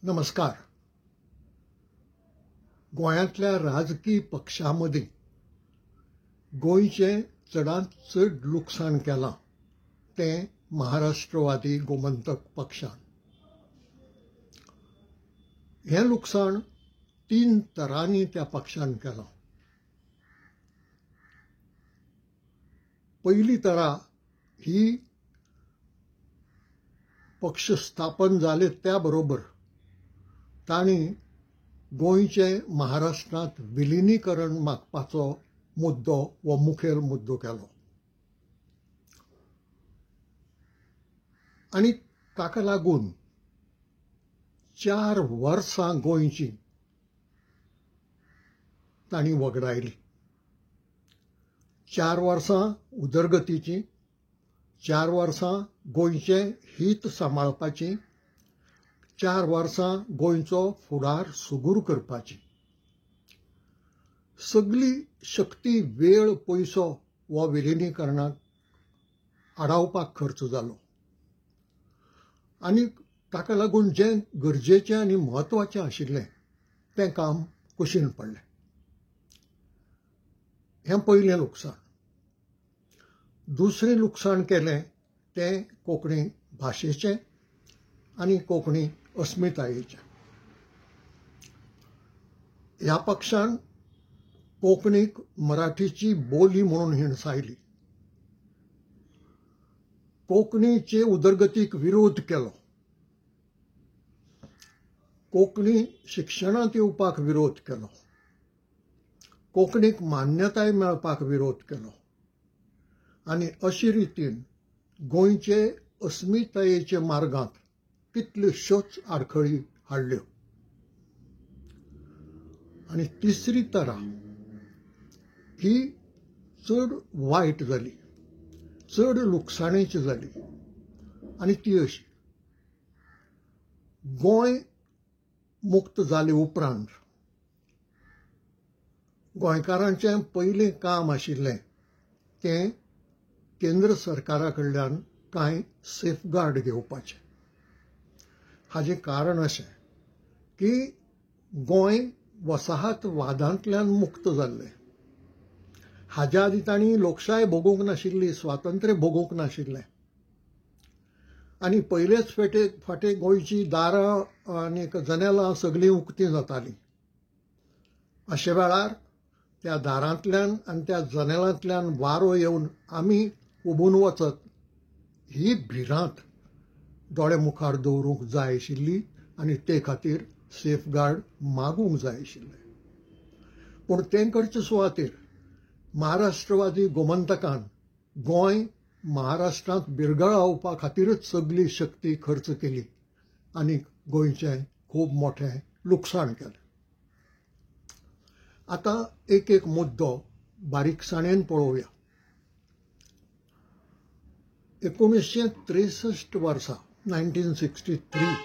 नमस्कार. गोंयांतल्या राजकीय पक्षांमदीं गोंयचें चडांत चड लुकसाण केलां तें महाराष्ट्रवादी गोमंतक पक्षान. हें लुकसाण 3 तरांनी त्या पक्षान केलां. पयली तरा ही पक्ष स्थापन जाले त्या बरोबर तांणी गोंयचें महाराष्ट्रांत विलिनीकरण मागपाचो मुद्दो हो मुखेल मुद्दो केलो. आनी ताका लागून 4 वर्सां गोंयची तांणी वगडायली. 4 वर्सां उदरगतीची, 4 वर्सां गोंयचें हीत सांबाळपाची, 4 वर्सां गोंयचो फुडार सुगूर करपाची. सगळी शक्ती, वेळ, पयसो हो विलिनीकरणाक आडावपाक खर्च जालो. आनी ताका लागून जें गरजेचें आनी म्हत्वाचें आशिल्लें तें काम कुशीन पडलें. हें पयलें लुकसाण. दुसरें लुकसाण केलें तें कोंकणी भाशेचें आनी कोंकणी अस्मितायेचें. ह्या पक्षान कोंकणीक मराठीची बोली म्हणून हिणसायली. कोंकणीचे उदरगतीक विरोध केलो. कोंकणी शिक्षणांत येवपाक विरोध केलो. कोंकणीक मान्यताय मेळपाक विरोध केलो. आनी अशे रितीन गोंयचे अस्मितायेचे मार्गांत कितल्योश्योच आडखळी हाडल्यो. आनी तिसरी तरा ही चड वायट जाली, चड लुकसाणेची जाली. आनी ती अशी: गोंय मुक्त जाले उपरांत गोंयकारांचें पयलें काम आशिल्लें तें केंद्र सरकारा कडल्यान कांय सेफगार्ड घेवपाचें. हाजें कारण अशें की गोंय वसाहतवादांतल्यान मुक्त जाल्लें. हाज्या आदीं तांणी लोकशाय भोगूंक नाशिल्ली, स्वातंत्र्य भोगूंक नाशिल्लें. आनी पयलेच फावटी गोंयची दारां आनी जनेलां सगळीं उक्तीं जातालीं. अशे वेळार त्या दारांतल्यान आनी त्या जनेलांतल्यान वारो येवन आमी उबून वचत ही भिरांत दोळे मुखार दवरूंक जाय आशिल्ली आनी ते खातीर सेफगार्ड मागूंक जाय आशिल्ले. पूण तें करचे सुवातेर महाराष्ट्रवादी गोमंतकान गोंय महाराष्ट्रांत बिरगळावपा खातीरच सगळी शक्ती खर्च केली आनी गोंयचें खूब मोठें लुकसाण केलें. आतां एक एक मुद्दो बारीकसाणेन पळोवया. 1963 वर्सा 1963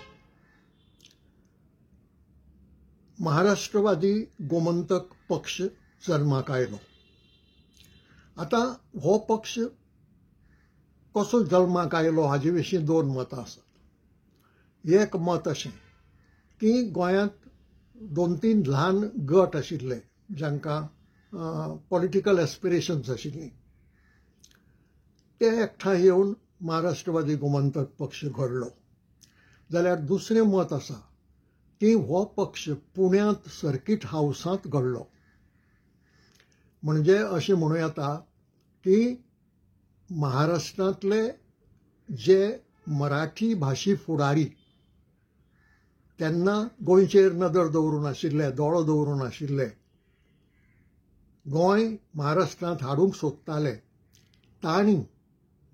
महाराष्ट्रवादी गोमंतक पक्ष जल्माक आयलो. आतां हो पक्ष कसो जल्माक आयलो हाजे विशीं 2 मतां आसात. एक मत अशें की गोंयांत 2-3 ल्हान गट आशिल्ले जांकां पॉलिटिकल एस्पिरेशन्स आशिल्लीं. ते एकठांय येवन महाराष्ट्रवादी गोमंतक पक्ष घडलो. जाल्यार दुसरें मत आसा की हो पक्ष पुण्यांत सर्कीट हावसांत घडलो. म्हणजे अशें म्हणूं येता की महाराष्ट्रांतले जे मराठी भाशी फुडारी तेन्ना गोंयचेर नदर दवरून आशिल्ले, दोळो दवरून आशिल्ले, गोंय महाराष्ट्रांत हाडूंक सोदताले, तांणी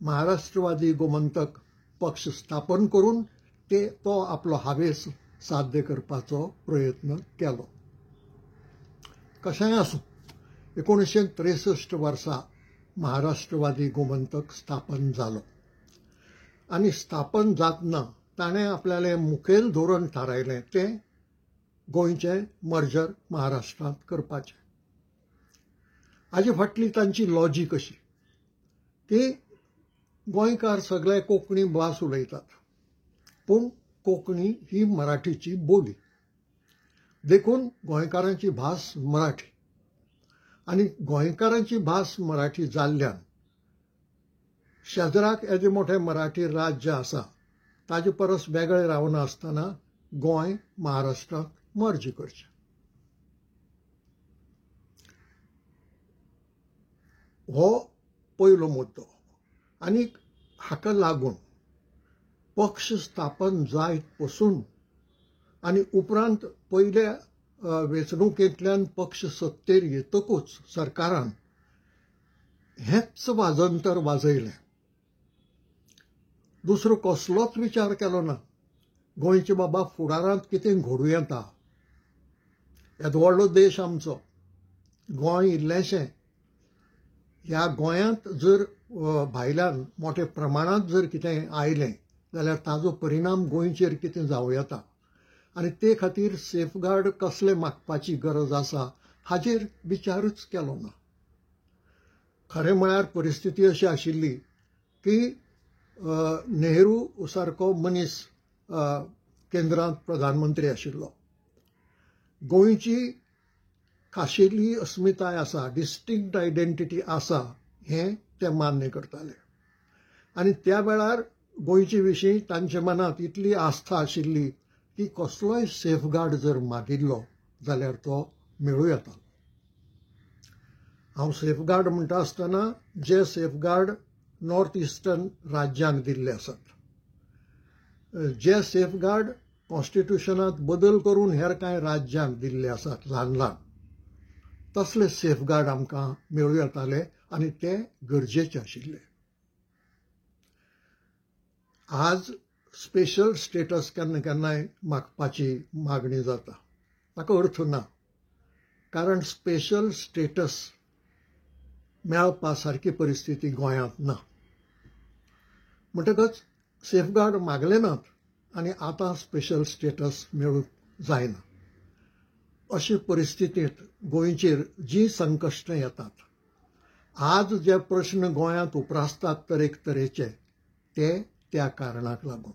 महाराष्ट्रवादी गोमंतक पक्ष स्थापन करून तो आपलो हावेस साध्य करपाचो प्रयत्न केलो. कशेंय आसूं 1963 वर्सा महाराष्ट्रवादी गोमंतक स्थापन जालो. आनी स्थापन जातना ताणें आपल्यालें मुखेल धोरण थारायलें तें गोंयचें मर्जर महाराष्ट्रांत करपाचें. हाजे फाटली तांची लॉजीक अशी की गोंयकार सगळे कोंकणी भास उलयतात, पूण कोंकणी ही मराठीची बोली. देखून गोंयकारांची भास मराठी आनी गोंयकारांची भास मराठी जाल्ल्यान शेजराक येदे मोठे मराठी राज्य आसा ताजे परस वेगळे रावनासतना गोंय महाराष्ट्राक मर्ज करचें. हो पयलो मुद्दो. आनी हाका लागून पक्ष स्थापन जायत पसून आनी उपरांत पयल्या वेंचणुकेंतल्यान पक्ष सत्तेर येतकूच सरकारान हेंच वाजंतर वाजयलें. दुसरो कसलोच विचार केलो ना गोंयचे बाबा फुडारांत कितें घडूं येता. येदो व्हडलो देश आमचो, गोंय इल्लेशें. ह्या गोंयांत जर भायल्यान मोठ्या प्रमाणांत जर कितें आयलें जाल्यार ताजो परिणाम गोंयचेर कितें जावं येता आनी ते खातीर सेफगार्ड कसले मागपाची गरज आसा हाजेर विचारूच केलो ना. खरें म्हळ्यार परिस्थिती अशी आशिल्ली की नेहरू सारको मनीस केंद्रांत प्रधानमंत्री आशिल्लो. गोंयची खाशेली अस्मिताय आसा, डिस्टिंक्ट आयडेंटिटी आसा हें ते मान्य करताले. आनी त्या वेळार गोंयचे विशीं तांच्या मनांत इतली आस्था आशिल्ली की कसलोय सेफगार्ड जर मागिल्लो जाल्यार तो मेळूं येता. हांव सेफगार्ड म्हणटा आसतना जे सेफगार्ड नॉर्थ इस्टर्न राज्यांक दिल्ले आसात, जे सेफगार्ड कॉन्स्टिट्युशनांत बदल करून हेर कांय राज्यांक दिल्ले आसात ल्हान ल्हान, तसले सेफगार्ड आमकां मेळूं येताले आनी ते गरजेचे आशिल्ले. आज स्पेशल स्टेटस केन्ना केन्नाय मागपाची मागणी जाता. ताका अर्थ ना, कारण स्पेशल स्टेटस मेळपा सारकी परिस्थिती गोंयांत ना. म्हणटकच सेफगार्ड मागले नात आनी आतां स्पेशल स्टेटस मेळूंक जायना. अशे परिस्थितींत गोंयचेर जी संकश्टां येतात, आज जे प्रश्न गोंयांत उप्रासतात तरेचे ते त्या कारणाक लागून.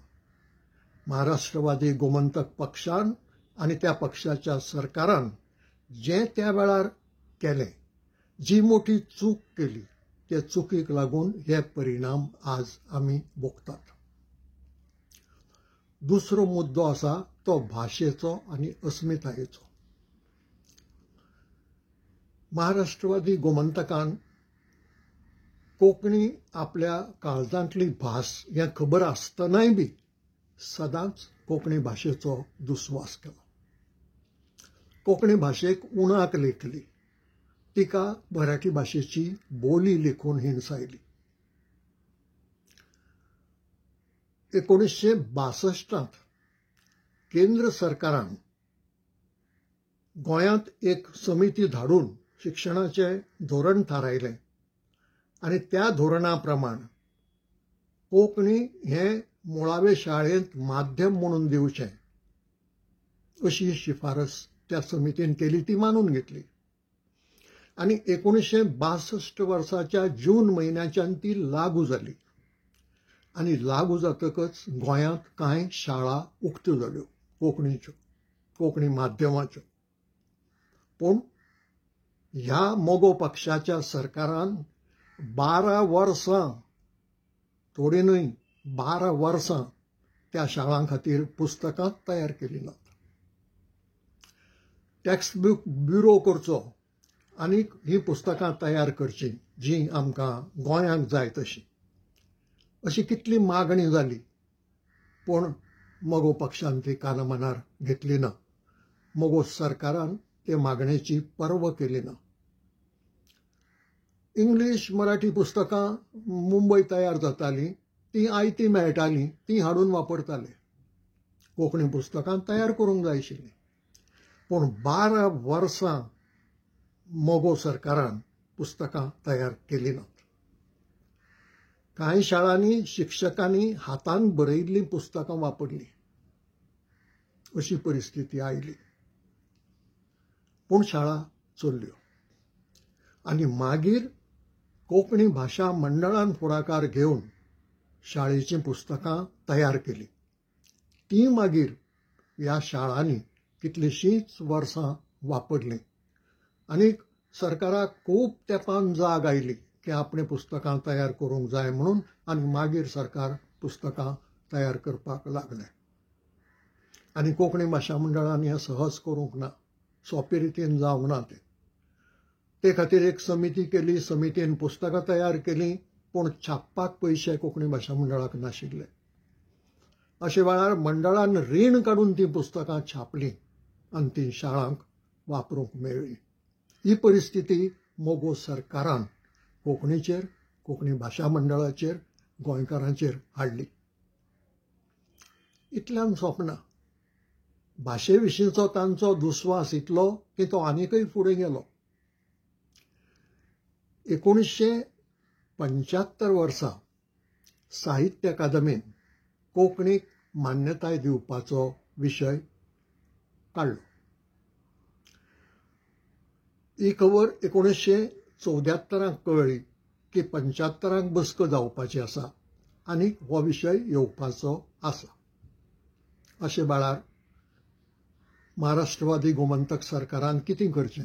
महाराष्ट्रवादी गोमंतक पक्षान आनी त्या पक्षाच्या सरकारान जे त्या वेळार केलें, जी मोठी चूक केली, ते चुकीक लागून हे परिणाम आज आमी भोगतात. दुसरो मुद्दो आसा तो भाशेचो आनी अस्मितायेचो. महाराष्ट्रवादी गोमंतकान कोंकणी आपल्या काळजांतली भास हें खबर आसतनाय बी सदांच कोंकणी भाशेचो दुस्वास केलो. कोंकणी भाशेक उणाक लेखली, तिका मराठी भाशेची बोली लेखून हिणसायली. 1962 केंद्र सरकारान गोंयांत एक समिती धाडून शिक्षणाचें धोरण थारायलें आनी त्या धोरणा प्रमाण कोंकणी हें मुळावे शाळेंत माध्यम म्हणून दिवचें अशी शिफारस त्या समितीन केली. ती मानून घेतली आनी 1962 वर्साच्या जून म्हयन्याच्यान ती लागू जाली. आनी लागू जातकच गोंयांत कांय शाळा उक्त्यो जाल्यो कोंकणीच्यो, कोंकणी माध्यमाच्यो. पूण ह्या मोगो पक्षाच्या सरकारान 12 वर्सां, थोडी न्हय 12 वर्सां त्या शाळां खातीर पुस्तकां तयार केली नात. टॅक्स्ट बूक ब्युरो करचो आनी ही पुस्तकां तयार करची जी आमकां गोंयांक जाय तशी, अशी कितली मागणी जाली. पूण मोगो पक्षान ती कानामनार घेतली ना. मोगो सरकारान ते मागणेची पर्व केली ना. इंग्लीश मराठी पुस्तकां मुंबय तयार जातालीं, ती आयती मेळटालीं, ती हाडून वापरताले. कोंकणी पुस्तकां तयार करूंक जाय आशिल्लीं. पूण 12 वर्सां मोगो सरकारान पुस्तकां तयार केली नात. कांय शाळांनी शिक्षकांनी हातान बरयल्लीं पुस्तकां वापरलीं, अशी परिस्थिती आयली. पूण शाळा चल्ल्यो आनी मागीर कोंकणी भाशा मंडळान फुडाकार घेवन शाळेचीं पुस्तकां तयार केलीं. ती मागीर ह्या शाळांनी कितलीशींच वर्सां वापरली आनी सरकाराक खूब तेंपान जाग आयली की आपणे पुस्तकां तयार करूंक जाय म्हणून आनी मागीर सरकार पुस्तकां तयार करपाक लागलें. आनी कोंकणी भाशा मंडळान हें सहज करूंक ना, सोंपे रितीन जावंक ना ते खातीर एक समिती केली, समितीन पुस्तकां तयार केलीं, पूण छापपाक पयशे कोंकणी भाशा मंडळाक नाशिल्ले. अशे वेळार मंडळान रीण काडून ती पुस्तकां छापलीं आनी ती शाळांक वापरूंक मेळ्ळी. ही परिस्थिती मोगो सरकारान कोंकणीचेर, कोंकणी भाशा मंडळाचेर, गोंयकारांचेर हाडली. इतल्यान सोंपना. भाशे विशींचो तांचो दुस्वास इतलो की तो आनीकय फुडें गेलो. 1975 वर्सा साहित्य अकादमीन कोंकणीक मान्यताय दिवपाचो विशय काडलो. ही खबर 1974 कळ्ळी की 75 बसको जावपाची आसा आनी हो विशय येवपाचो आसा. अशे वेळार महाराष्ट्रवादी गोमंतक सरकारान कितें करचें?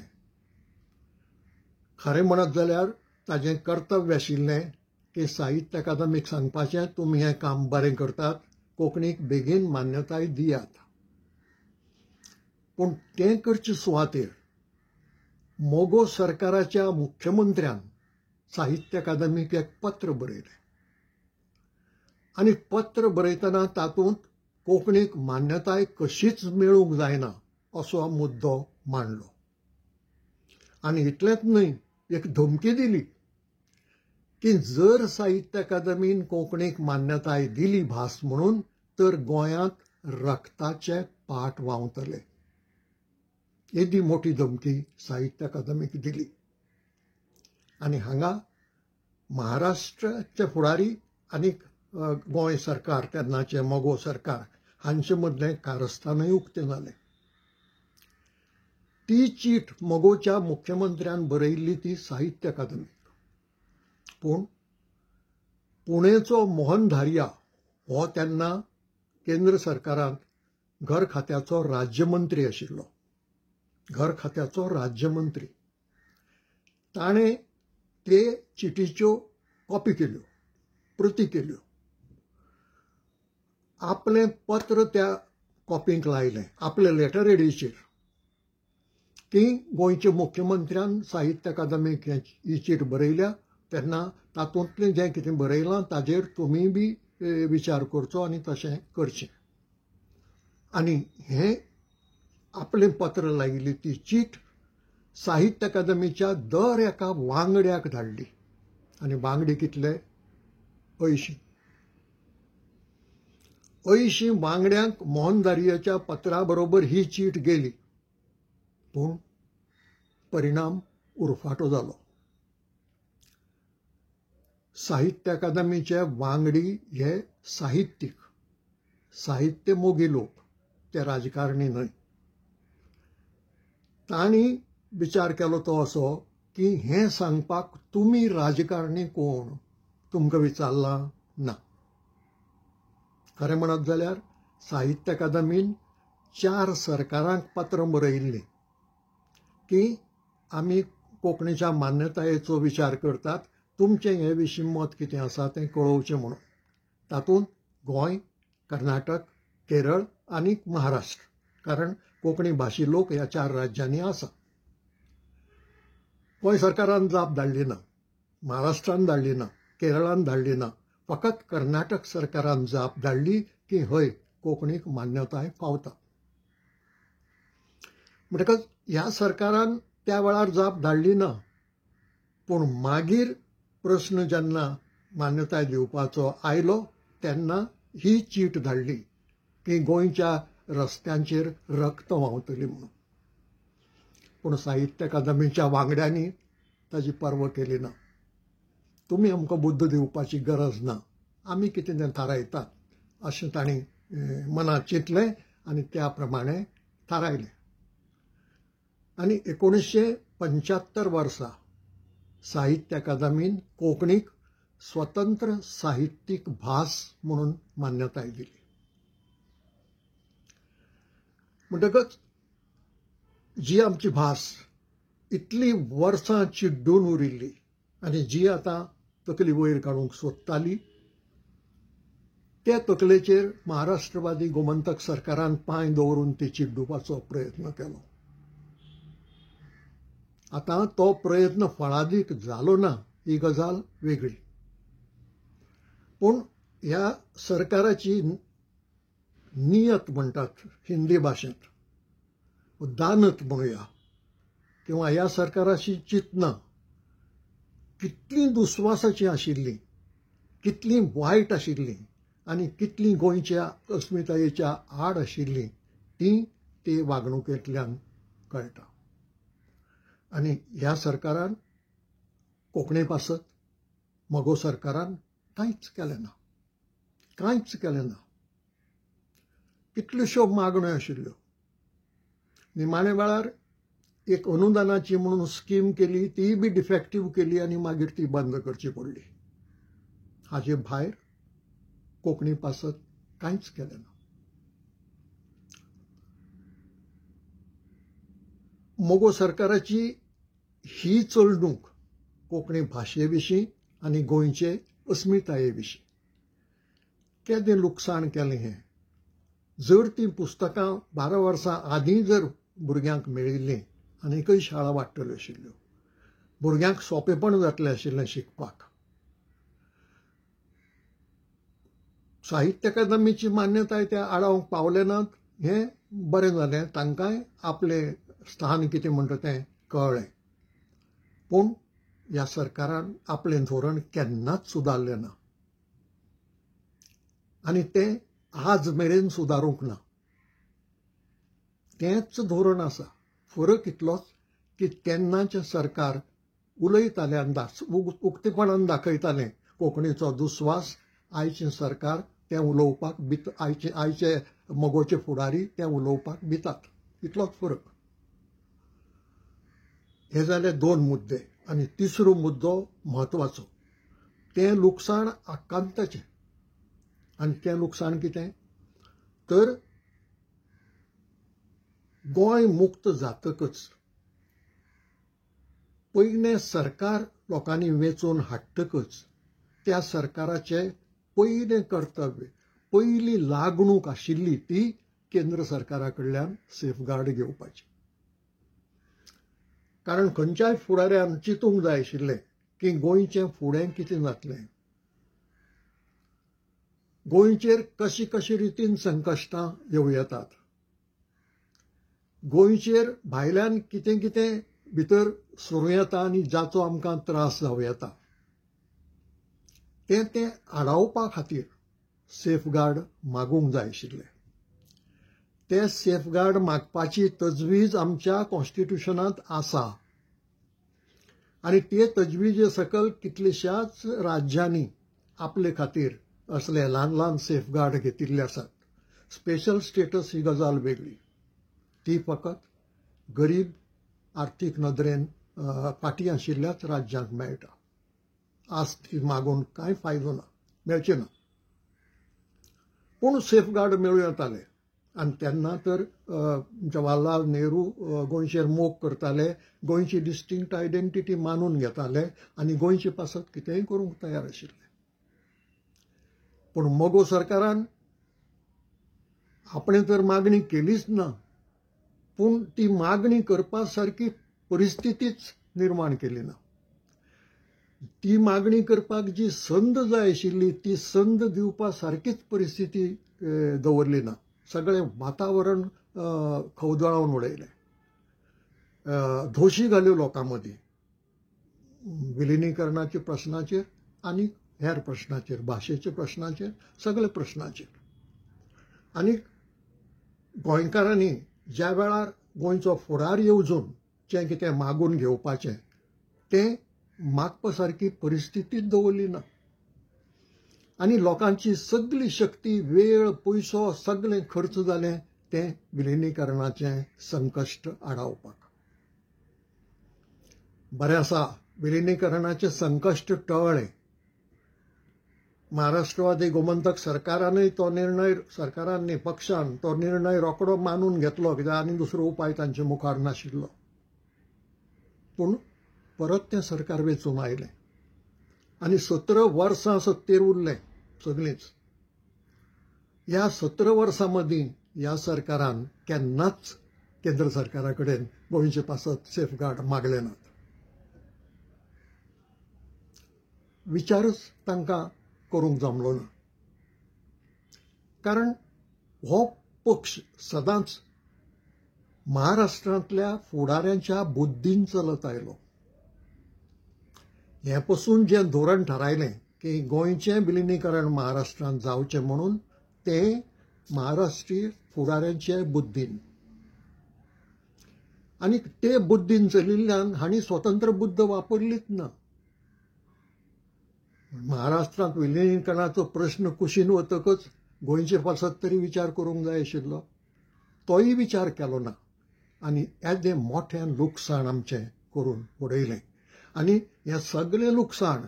खरें म्हणत जाल्यार ताचें कर्तव्य आशिल्लें की साहित्य अकादमीक सांगपाचें तुमी हें काम बरें करतात, कोंकणीक बेगीन मान्यताय दियात. पूण तें करचे सुवातेर मोगो सरकाराच्या मुख्यमंत्र्यान साहित्य अकादमीक एक पत्र बरयलें आनी पत्र बरयतना तातूंत कोंकणीक मान्यताय कशीच मेळूंक जायना असो मुद्दो मांडलो. आनी इतलेंच न्हय, एक धमकी दिली की जर साहित्य अकादमीन कोंकणीक मान्यताय दिली भास म्हणून तर गोंयांत रक्ताचे पाट व्हांवतले. येदी मोठी धमकी साहित्य अकादमीक दिली. आनी हांगा महाराष्ट्राचे फुडारी आनी गोंय सरकार, तेन्नाचें मोगो सरकार, हांचे मदलें कारस्थानय उक्तें जालें. ती चीट मोगोच्या मुख्यमंत्र्यान बरयल्ली ती साहित्य अकादमीक. पूण पुणेचो मोहन धारिया हो तेन्ना केंद्र सरकारांत घर खात्याचो राज्यमंत्री आशिल्लो. घर खात्याचो राज्यमंत्री. ताणें ते चिटीच्यो कॉपी केल्यो, प्रती केल्यो. आपलें पत्र त्या कॉपींक लायलें, आपले लेटर हेडीचेर की गोंयच्या मुख्यमंत्र्यान साहित्य अकादमीक ही चीट बरयल्या, तेन्ना तातूंतलें जें कितें बरयलां ताजेर तुमी बी विचार करचो आनी तशें करचें. आनी हें आपलें पत्र लायिल्ली ती चीट साहित्य अकादमीच्या दर एका वांगड्याक धाडली. आनी वांगडी कितले? 80. 80 वांगड्यांक मोहन धारियाच्या पत्रा बरोबर ही चीट गेली. पूण परिणाम उरफाटो जालो. साहित्य अकादमीचे वांगडी हे साहित्यीक, साहित्य मोगी लोक, ते राजकारणी न्हय. तांणी विचार केलो तो असो की हें सांगपाक तुमी राजकारणी कोण, तुमकां विचारलां ना. खरें म्हणत जाल्यार साहित्य अकादमीन 4 सरकारांक पत्र बरयिल्लीं की आमी कोंकणीच्या मान्यतायेचो विचार करतात, तुमचें हे विशीं मत कितें आसा तें कळोवचें म्हणून. तातूंत गोंय, कर्नाटक, केरळ आनी महाराष्ट्र, कारण कोंकणी भाशी लोक ह्या 4 राज्यांनी आसा. गोंय सरकारान जाप धाडली ना, महाराष्ट्रान धाडली ना, केरळान धाडली ना, फकत कर्नाटक सरकारान जाप धाडली की हय कोंकणीक मान्यताय पावता. म्हणटकच ह्या सरकारान त्या वेळार जाप धाडली ना. पूण मागीर प्रस्न जेन्ना मान्यताय दिवपाचो आयलो तेन्ना ही चीट धाडली की गोंयच्या रस्त्यांचेर रक्त व्हांवतली म्हणून. पूण साहित्य अकादमीच्या वांगड्यांनी ताची पर्वा केली ना. तुमी आमकां बुद्ध दिवपाची गरज ना, आमी कितें तें थारायतात अशें तांणी मनांत चिंतलें आनी त्या प्रमाणें थारायलें. आनी 1975 वर्सा साहित्य अकादमीन कोंकणीक स्वतंत्र साहित्यीक भास म्हणून मान्यताय दिली. म्हणटकच जी आमची भास इतली वर्सां चिड्डून उरिल्ली आनी जी आतां तकली वयर काडूंक सोदताली, त्या तकलेचेर महाराष्ट्रवादी गोमंतक सरकारान पांय दवरून ती चिड्डुपाचो प्रयत्न केलो. आतां तो प्रयत्न फळादीक जालो ना ही गजाल वेगळी. पूण ह्या सरकाराची नियत म्हणटात हिंदी भाशेंत, दानत म्हणुया, किंवा ह्या सरकाराची चिंतना कितली दुस्वासाची आशिल्ली, कितली वायट आशिल्ली आनी कितली गोंयच्या अस्मितायेच्या आड आशिल्ली ती ते वागणुकेंतल्यान कळटा. आनी ह्या सरकारान कोंकणी पासत मगो सरकारान कांयच केलें ना, कांयच केलें ना. कितल्योश्यो मागण्यो आशिल्ल्यो. निमाणे वेळार एक अनुदानाची म्हणून स्कीम केली, ती बी डिफेक्टीव केली आनी मागीर ती बंद करची पडली. हाचे भायर कोंकणी पासत कांयच केलें ना. मोगो सरकाराची ही चलणूक कोंकणी भाशे विशीं आनी गोंयचे अस्मिताये विशीं केदें लुकसाण केलें हें जर ती पुस्तकां 12 वर्सां आदीं जर भुरग्यांक मेळिल्लीं आनीकय शाळा वाडटल्यो आशिल्ल्यो, भुरग्यांक सोंपेपण जातलें आशिल्लें शिकपाक. साहित्य अकादमीची मान्यताय त्या आडावंक पावले नात हें बरें जालें, तांकांय आपलें स्थान कितें म्हणटा तें कळ्ळें. पूण ह्या सरकारान आपलें धोरण केन्नाच सुदारलें ना आनी तें आज मेरेन सुदारूंक ना. तेंच धोरण आसा. फरक इतलोच की तेन्नाचें सरकार उलयताल्यान उक्तेपणान दाखयतालें कोंकणीचो दुस्वास. आयचें सरकार तें उलोवपाक आयचे मोगोचे फुडारी तें उलोवपाक भितात. इतलोच फरक. हे जाले 2 मुद्दे. आनी तिसरो मुद्दो म्हत्वाचो, तें लुकसाण आकांताचें. आनी तें लुकसाण कितें तर गोंय मुक्त जातकच पयलें सरकार लोकांनी वेंचून हाडटकच त्या सरकाराचें पयलें कर्तव्य, पयली लागणूक आशिल्ली ती केंद्र सरकारा कडल्यान सेफगार्ड घेवपाची. कारण खंयच्याय फुडाऱ्यान चिंतूंक जाय आशिल्लें की गोंयचें फुडें कितें जातलें, गोंयचेर कशी कशी रितीन संकश्टां येवं येतात, गोंयचेर भायल्यान कितें कितें भितर सुरू येता आनी जाचो आमकां त्रास जावं येता, तें आडावपा खातीर सेफगार्ड मागूंक जाय आशिल्लें. ते सेफगार्ड मागपाची तजवीज आमच्या कॉन्स्टिट्युशनांत आसा आनी ते तजवीजे सकल कितलेशाच राज्यांनी आपले खातीर असले ल्हान ल्हान सेफगार्ड घेतिल्ले आसात. स्पेशल स्टेटस ही गजाल वेगळी. ती फकत गरीब आर्थीक नदरेन फाटीं आशिल्ल्याच राज्यांक मेळटा. आज ती मागून कांय फायदो ना, मेळचे ना. पूण सेफगार्ड मेळूं येताले आनी तेन्ना तर जवाहरलाल नेहरू गोंयचेर मोग करताले, गोंयची डिस्टिंक्ट आयडेंटिटी मानून घेताले आनी गोंयचे पासत कितेंय करूंक तयार आशिल्ले. पूण मोगो सरकारान आपणे तर मागणी केलीच ना, पूण ती मागणी करपा सारकी परिस्थितीच निर्माण केली ना. ती मागणी करपाक जी संद जाय आशिल्ली ती संद दिवपा सारकीच परिस्थिती दवरली ना. सगळें वातावरण खवदळावन उडयलें. धोशी घाल्यो लोकां मदीं विलिनीकरणाच्या प्रस्नाचेर आनी हेर प्रस्नाचेर, भाशेच्या प्रस्नाचेर, सगळ्या प्रस्नाचेर. आनी गोंयकारांनी ज्या वेळार गोंयचो फुडार येवजून जें कितें मागून घेवपाचें तें मागपा सारकी परिस्थितीच दवरली ना. आनी लोकांची सगळी शक्ती, वेळ, पयसो सगळें खर्च जालें तें विलिनीकरणाचें संकश्ट आडावपाक. बरें आसा, विलिनीकरणाचें संकश्ट टळ्ळें, महाराष्ट्रवादी गोमंतक सरकारानय तो निर्णय सरकारांनी पक्षान तो निर्णय रोकडो मानून घेतलो कित्याक आनी दुसरो उपाय तांचे मुखार नाशिल्लो. पूण परत तें सरकार वेंचून आयलें आनी 17 वर्सां सत्तेर उरलें सगळींच. ह्या 17 वर्सां मदीं ह्या सरकारान केन्नाच केंद्र सरकारा कडेन गोंयचे पासत सेफगार्ड मागले नात. विचारच तांकां करूंक जमलो ना. कारण हो पक्ष सदांच महाराष्ट्रांतल्या फुडाऱ्यांच्या बुद्दीन चलत आयलो. हे पासून जें धोरण थारायलें की गोंयचें विलिनीकरण महाराष्ट्रांत जावचें म्हणून तें महाराष्ट्रीय फुडाऱ्यांचे बुद्दीन. आनी ते बुद्दीन चलिल्ल्यान हांणी स्वतंत्र बुद्द वापरलीच ना. महाराष्ट्रांत विलिनीकरणाचो प्रश्न कुशीन वतकच गोंयचे पासत तरी विचार करूंक जाय आशिल्लो. तोय विचार केलो ना आनी येदें मोठें लुकसाण आमचें करून उडयलें. आनी हें सगळें लुकसाण,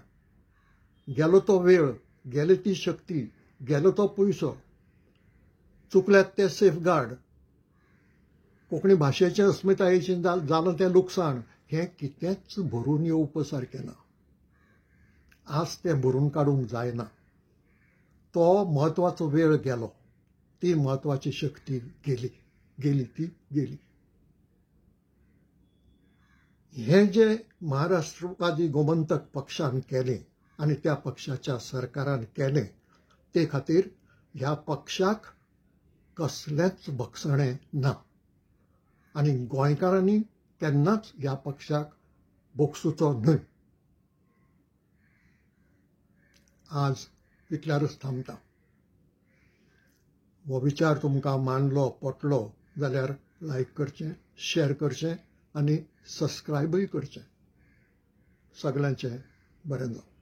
गेलो तो वेळ, गेली ती शक्ती, गेलो तो पयसो, चुकल्यात ते सेफगार्ड, कोंकणी भाशेचे अस्मितायेचें जालां तें लुकसाण, हें कितेंच भरून येवप सारकें ना. आज तें भरून काडूंक जायना. तो म्हत्वाचो वेळ गेलो, ती म्हत्वाची शक्ती गेली ती गेली. हें जें महाराष्ट्रवादी गोमंतक पक्षान केलें आनी त्या पक्षाच्या सरकारान केलें ते खातीर ह्या पक्षाक कसलेंच भक्षणें ना आनी गोंयकारांनी केन्नाच ह्या पक्षाक भोगसुचो न्हय. आज इतल्यारच थांबता. हो विचार तुमकां मानलो पटलो जाल्यार लायक करचें, शेअर करचें आनी सबस्क्रायबूय करचें. सगळ्यांचें बरें जावं.